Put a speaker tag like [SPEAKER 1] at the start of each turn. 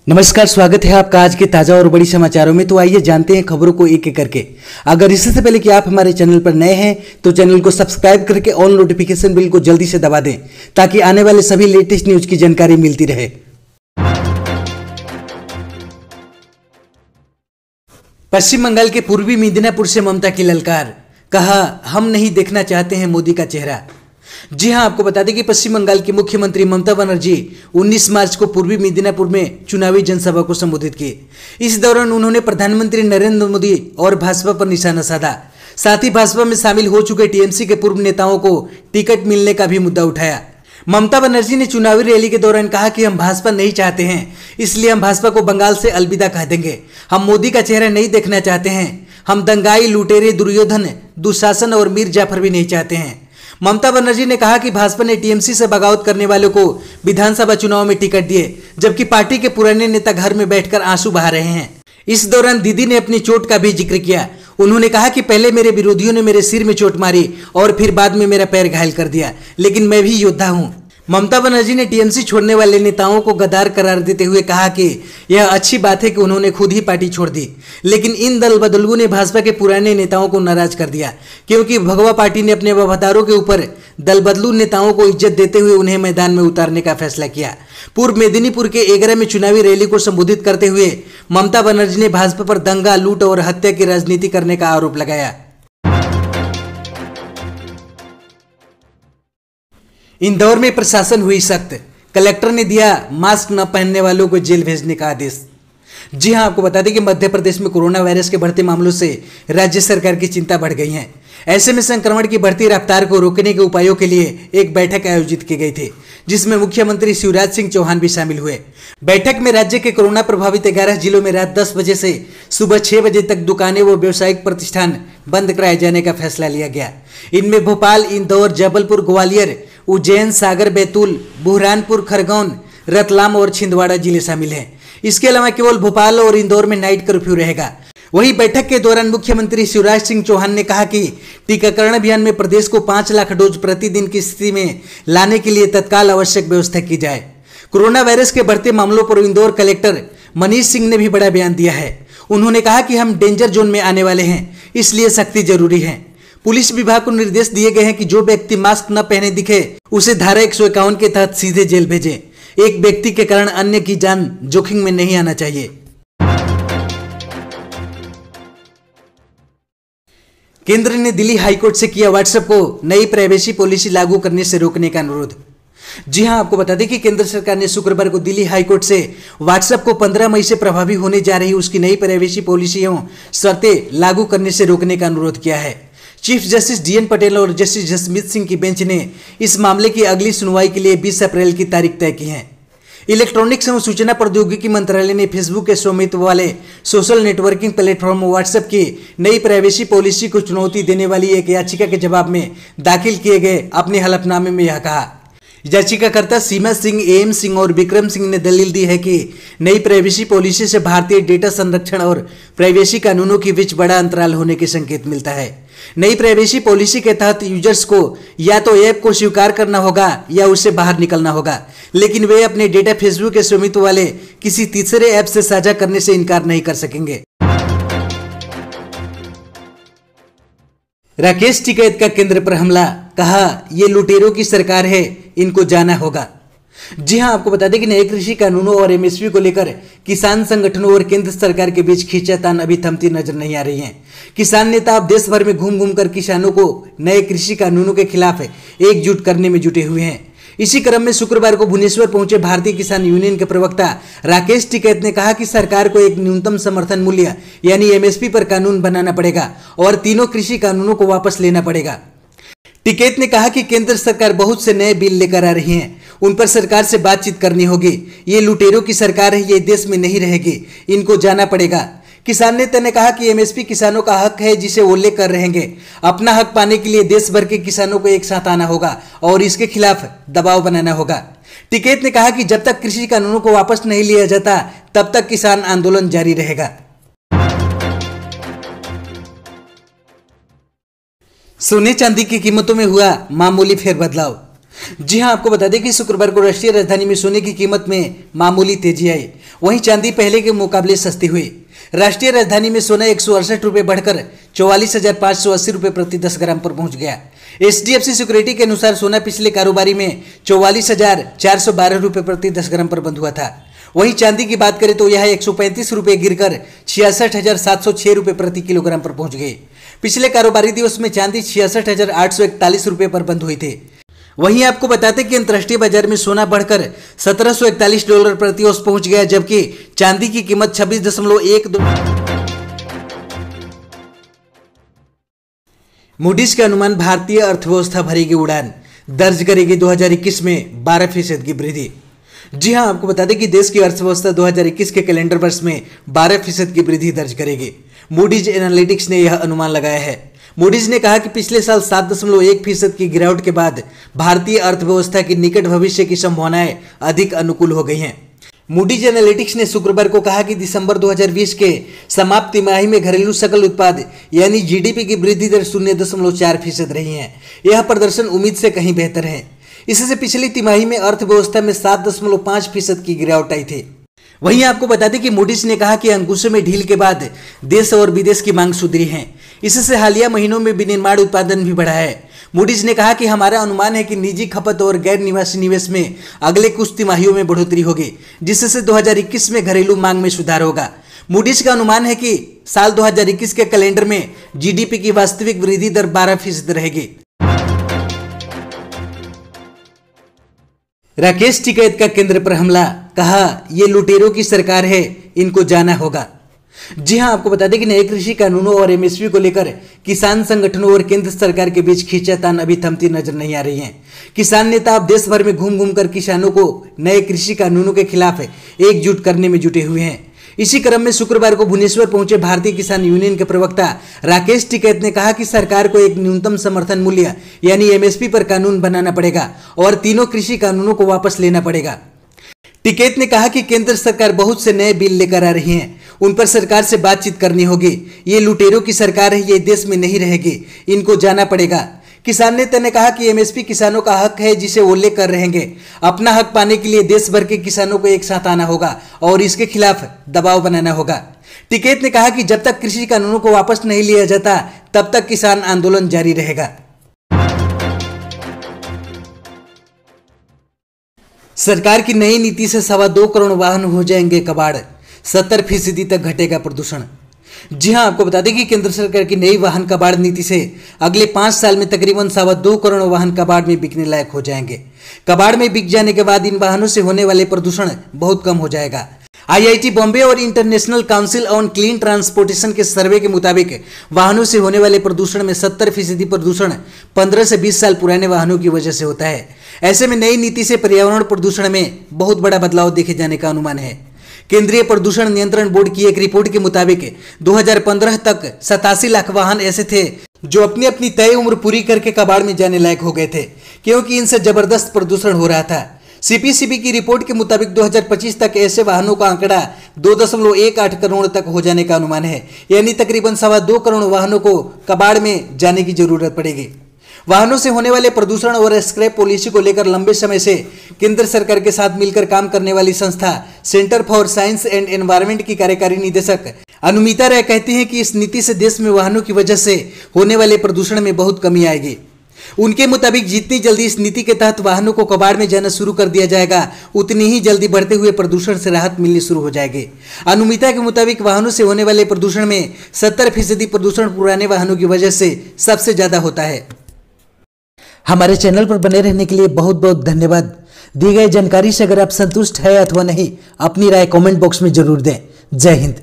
[SPEAKER 1] नमस्कार, स्वागत है आपका आज के ताजा और बड़ी समाचारों में। तो आइए जानते हैं खबरों को एक एक करके। अगर इससे पहले कि आप हमारे चैनल पर नए हैं तो चैनल को सब्सक्राइब करके ऑल नोटिफिकेशन बिल को जल्दी से दबा दें ताकि आने वाले सभी लेटेस्ट न्यूज की जानकारी मिलती रहे। पश्चिम बंगाल के पूर्वी मिदनापुर से ममता की ललकार, कहा हम नहीं देखना चाहते हैं मोदी का चेहरा। जी हां, आपको बता दें कि पश्चिम बंगाल की मुख्यमंत्री ममता बनर्जी 19 मार्च को पूर्वी मिदनापुर में चुनावी जनसभा को संबोधित की। इस दौरान उन्होंने प्रधानमंत्री नरेंद्र मोदी और भाजपा पर निशाना साधा। साथ ही भाजपा में शामिल हो चुके टीएमसी के पूर्व नेताओं को टिकट मिलने का भी मुद्दा उठाया। ममता बनर्जी ने चुनावी रैली के दौरान कहा कि हम भाजपा नहीं चाहते हैं, इसलिए हम भाजपा को बंगाल से अलविदा कह देंगे। हम मोदी का चेहरा नहीं देखना चाहते हैं। हम दंगाई, लुटेरे, दुर्योधन, दुशासन और मीर जाफर भी नहीं चाहते हैं। ममता बनर्जी ने कहा कि भाजपा ने टीएमसी से बगावत करने वालों को विधानसभा चुनाव में टिकट दिए, जबकि पार्टी के पुराने नेता घर में बैठकर आंसू बहा रहे हैं। इस दौरान दीदी ने अपनी चोट का भी जिक्र किया। उन्होंने कहा कि पहले मेरे विरोधियों ने मेरे सिर में चोट मारी और फिर बाद में मेरा पैर घायल कर दिया, लेकिन मैं भी योद्धा हूं। ममता बनर्जी ने टीएमसी छोड़ने वाले नेताओं को गद्दार करार देते हुए कहा कि यह अच्छी बात है कि उन्होंने खुद ही पार्टी छोड़ दी, लेकिन इन दल बदलुओं ने भाजपा के पुराने नेताओं को नाराज कर दिया, क्योंकि भगवा पार्टी ने अपने वफादारों के ऊपर दल बदलू नेताओं को इज्जत देते हुए उन्हें मैदान में उतारने का फैसला किया। पूर्व मेदिनीपुर के एगरा में चुनावी रैली को संबोधित करते हुए ममता बनर्जी ने भाजपा पर दंगा, लूट और हत्या की राजनीति करने का आरोप लगाया। इंदौर में प्रशासन हुई सख्त, कलेक्टर ने दिया मास्क न पहनने वालों को जेल भेजने का आदेश। जी हां, आपको बता दें कि मध्य प्रदेश में कोरोना वायरस के बढ़ते मामलों से राज्य सरकार की चिंता बढ़ गई है। ऐसे में संक्रमण की बढ़ती रफ्तार को रोकने के उपायों के लिए एक बैठक आयोजित की गई थी, जिसमें मुख्यमंत्री शिवराज सिंह चौहान भी शामिल हुए। बैठक में राज्य के कोरोना प्रभावित 11 जिलों में रात 10 बजे से सुबह 6 बजे तक दुकानें व व्यावसायिक प्रतिष्ठान बंद कराए जाने का फैसला लिया गया। इनमें भोपाल, इंदौर, जबलपुर, ग्वालियर, उज्जैन, सागर, बैतूल, बुरहानपुर, खरगोन, रतलाम और छिंदवाड़ा जिले शामिल हैं। इसके अलावा केवल भोपाल और इंदौर में नाइट कर्फ्यू रहेगा। वहीं बैठक के दौरान मुख्यमंत्री शिवराज सिंह चौहान ने कहा कि टीकाकरण अभियान में प्रदेश को 5 लाख डोज प्रतिदिन की स्थिति में लाने के लिए तत्काल आवश्यक व्यवस्था की जाए। कोरोना वायरस के बढ़ते मामलों पर इंदौर कलेक्टर मनीष सिंह ने भी बड़ा बयान दिया है। उन्होंने कहा कि हम डेंजर जोन में आने वाले हैं, इसलिए सख्ती जरूरी है। पुलिस विभाग को निर्देश दिए गए हैं कि जो व्यक्ति मास्क न पहने दिखे उसे धारा 151 के तहत सीधे जेल भेजें। एक व्यक्ति के कारण अन्य की जान जोखिम में नहीं आना चाहिए। केंद्र ने दिल्ली हाईकोर्ट से किया व्हाट्सएप को नई प्राइवेसी पॉलिसी लागू करने से रोकने का अनुरोध। जी हां, आपको बता दें कि केंद्र सरकार ने शुक्रवार को दिल्ली हाईकोर्ट से व्हाट्सएप को 15 मई से प्रभावी होने जा रही उसकी नई प्राइवेसी पॉलिसियों शर्तें लागू करने से रोकने का अनुरोध किया है। चीफ जस्टिस डीएन पटेल और जस्टिस जसमीत सिंह की बेंच ने इस मामले की अगली सुनवाई के लिए 20 अप्रैल की तारीख तय की है। इलेक्ट्रॉनिक्स एवं सूचना प्रौद्योगिकी मंत्रालय ने फेसबुक के स्वामित्व वाले सोशल नेटवर्किंग प्लेटफॉर्म व्हाट्सएप की नई प्राइवेसी पॉलिसी को चुनौती देने वाली एक याचिका के जवाब में दाखिल किए गए अपने हलफनामे में यह कहा। याचिकाकर्ता सीमा सिंह, एम सिंह और विक्रम सिंह ने दलील दी है कि नई प्राइवेसी पॉलिसी से भारतीय डेटा संरक्षण और प्राइवेसी कानूनों के बीच बड़ा अंतराल होने के संकेत मिलता है। नई प्राइवेसी पॉलिसी के तहत यूजर्स को या तो ऐप को स्वीकार करना होगा या उससे बाहर निकलना होगा, लेकिन वे अपने डेटा फेसबुक के स्वामित्व वाले किसी तीसरे ऐप से साझा करने से इनकार नहीं कर सकेंगे। राकेश टिकैत का केंद्र पर हमला, कहा ये लुटेरों की सरकार है, इनको जाना होगा। जी हां, आपको बता दें कि नए कृषि कानूनों और एमएसपी को लेकर किसान संगठनों और केंद्र सरकार के बीच खींचातान अभी थमती नजर नहीं आ रही है। किसान नेता अब देश भर में घूम घूम कर किसानों को नए कृषि कानूनों के खिलाफ एकजुट करने में जुटे हुए हैं। इसी क्रम में शुक्रवार को भुवनेश्वर पहुंचे भारतीय किसान यूनियन के प्रवक्ता राकेश टिकैत ने कहा कि सरकार को एक न्यूनतम समर्थन मूल्य यानी एमएसपी पर कानून बनाना पड़ेगा और तीनों कृषि कानूनों को वापस लेना पड़ेगा। टिकैत ने कहा कि केंद्र सरकार बहुत से नए बिल लेकर आ रही है, उन पर सरकार से बातचीत करनी होगी। ये लुटेरों की सरकार है, ये देश में नहीं रहेगी, इनको जाना पड़ेगा। किसान नेता ने कहा कि एमएसपी किसानों का हक है जिसे वो लेकर रहेंगे। अपना हक पाने के लिए देश भर के किसानों को एक साथ आना होगा और इसके खिलाफ दबाव बनाना होगा। टिकैत ने कहा कि जब तक कृषि कानूनों को वापस नहीं लिया जाता तब तक किसान आंदोलन जारी रहेगा। सोने चांदी की कीमतों में हुआ मामूली फेरबदलाव। जी हां, आपको बता दें कि शुक्रवार को राष्ट्रीय राजधानी में सोने की कीमत में मामूली तेजी आई। वहीं चांदी पहले के मुकाबले सस्ती हुई। राष्ट्रीय राजधानी में सोना 168 रुपये बढ़कर 44,580 रुपये प्रति 10 ग्राम पर पहुंच गया। HDFC सिक्योरिटी के अनुसार सोना पिछले कारोबारी में 44,412 रुपये प्रति 10 ग्राम पर बंद हुआ था। वहीं चांदी की बात करें तो यह 135 रुपये गिरकर 66,706 रुपये प्रति किलोग्राम पर पहुंच गई। पिछले कारोबारी दिवस में चांदी 66,841 रुपये पर बंद हुई थी। वहीं आपको बताते कि अंतर्राष्ट्रीय बाजार में सोना बढ़कर $1741 प्रति औंस पहुंच गया, जबकि चांदी की कीमत 26.12। मूडीज का अनुमान भारतीय अर्थव्यवस्था भरेगी उड़ान, दर्ज करेगी 2021 में 12% की वृद्धि। जी हां, आपको बता दें कि देश की अर्थव्यवस्था 2021 के कैलेंडर वर्ष में 12% की वृद्धि दर्ज करेगी। मूडीज एनालिटिक्स ने यह अनुमान लगाया है। मूडीज ने कहा कि पिछले साल 7.1% की गिरावट के बाद भारतीय अर्थव्यवस्था की निकट भविष्य की संभावनाएं अधिक अनुकूल हो गई हैं। मूडीज एनालिटिक्स ने शुक्रवार को कहा कि दिसंबर 2020 के समाप्त तिमाही में घरेलू सकल उत्पाद यानी GDP की वृद्धि दर 0.4% रही है। यह प्रदर्शन उम्मीद से कहीं बेहतर है। इससे पिछली तिमाही में अर्थव्यवस्था में 7.5% की गिरावट आई थी। वहीं आपको बता दें कि मूडीज ने कहा कि अंकुशों में ढील के बाद देश और विदेश की मांग सुधरी है। इससे हालिया महीनों में विनिर्माण उत्पादन भी बढ़ा है। मूडीज ने कहा कि हमारा अनुमान है कि निजी खपत और गैर निवासी निवेश में अगले कुछ तिमाहियों में बढ़ोतरी होगी, जिससे 2021 में घरेलू मांग में सुधार होगा। मूडीज का अनुमान है कि साल 2021 के कैलेंडर में GDP की वास्तविक वृद्धि दर 12% रहेगी। राकेश टिकैत का केंद्र पर हमला, कहा ये लुटेरों की सरकार है, इनको जाना होगा। जी हां, आपको बता दें कि नए कृषि कानूनों और MSP को लेकर किसान संगठनों और केंद्र सरकार के बीच खींचातान अभी थमती नजर नहीं आ रही है। किसान नेता अब देश भर में घूम घूम कर किसानों को नए कृषि कानूनों के खिलाफ एकजुट करने में जुटे हुए हैं। इसी क्रम में शुक्रवार को भुवनेश्वर पहुंचे भारतीय किसान यूनियन के प्रवक्ता राकेश टिकैत ने कहा कि सरकार को एक न्यूनतम समर्थन मूल्य यानी MSP पर कानून बनाना पड़ेगा और तीनों कृषि कानूनों को वापस लेना पड़ेगा। टिकैत ने कहा कि केंद्र सरकार बहुत से नए बिल लेकर आ रही है, उन पर सरकार से बातचीत करनी होगी। ये लुटेरों की सरकार है, ये देश में नहीं रहेगी, इनको जाना पड़ेगा। किसान नेता ने कहा कि MSP किसानों का हक है, जिसे वो लेकर रहेंगे। अपना हक पाने के लिए देश भर के किसानों को एक साथ आना होगा और इसके खिलाफ दबाव बनाना होगा। टिकैत ने कहा कि जब तक कृषि कानूनों को वापस नहीं लिया जाता, तब तक किसान आंदोलन जारी रहेगा। सरकार की नई नीति से 2.25 करोड़ वाहन हो जाएंगे कबाड़, 70% तक घटेगा प्रदूषण। जी हां, आपको बता दें कि केंद्र सरकार की नई वाहन कबाड़ नीति से अगले 5 साल में तकरीबन 2.25 करोड़ वाहन कबाड़ में बिकने लायक हो जाएंगे। कबाड़ में बिक जाने के बाद इन वाहनों से होने वाले प्रदूषण बहुत कम हो जाएगा। IIT बॉम्बे और international council on clean transportation के सर्वे के मुताबिक वाहनों से होने वाले प्रदूषण में 70% प्रदूषण 15 से 20 साल पुराने वाहनों की वजह से होता है। ऐसे में नई नीति से पर्यावरण प्रदूषण में बहुत बड़ा बदलाव देखे जाने का अनुमान है। केंद्रीय प्रदूषण नियंत्रण बोर्ड की एक रिपोर्ट के मुताबिक 2015 तक 87 लाख वाहन ऐसे थे जो अपनी अपनी तय उम्र पूरी करके कबाड़ में जाने लायक हो गए थे, क्योंकि इनसे जबरदस्त प्रदूषण हो रहा था। CPCB की रिपोर्ट के मुताबिक 2025 तक ऐसे वाहनों का आंकड़ा 2.18 करोड़ तक हो जाने का अनुमान है, यानी तकरीबन 2.25 करोड़ वाहनों को कबाड़ में जाने की जरूरत पड़ेगी। वाहनों से होने वाले प्रदूषण और स्क्रैप पॉलिसी को लेकर लंबे समय से केंद्र सरकार के साथ मिलकर काम करने वाली संस्था centre for science and environment की कार्यकारी निदेशक अनुमिता राय कहती हैं कि इस नीति से देश में वाहनों की वजह से होने वाले प्रदूषण में बहुत कमी आएगी। उनके मुताबिक जितनी जल्दी इस नीति के तहत वाहनों को कबाड़ में जाना शुरू कर दिया जाएगा, उतनी ही जल्दी बढ़ते हुए प्रदूषण से राहत मिलनी शुरू हो जाएगी। अनुमिता के मुताबिक वाहनों से होने वाले प्रदूषण में 70% प्रदूषण पुराने वाहनों की वजह से सबसे ज्यादा होता है। हमारे चैनल पर बने रहने के लिए बहुत बहुत धन्यवाद। दी गई जानकारी से अगर आप संतुष्ट है अथवा नहीं, अपनी राय कमेंट बॉक्स में जरूर दें। जय हिंद।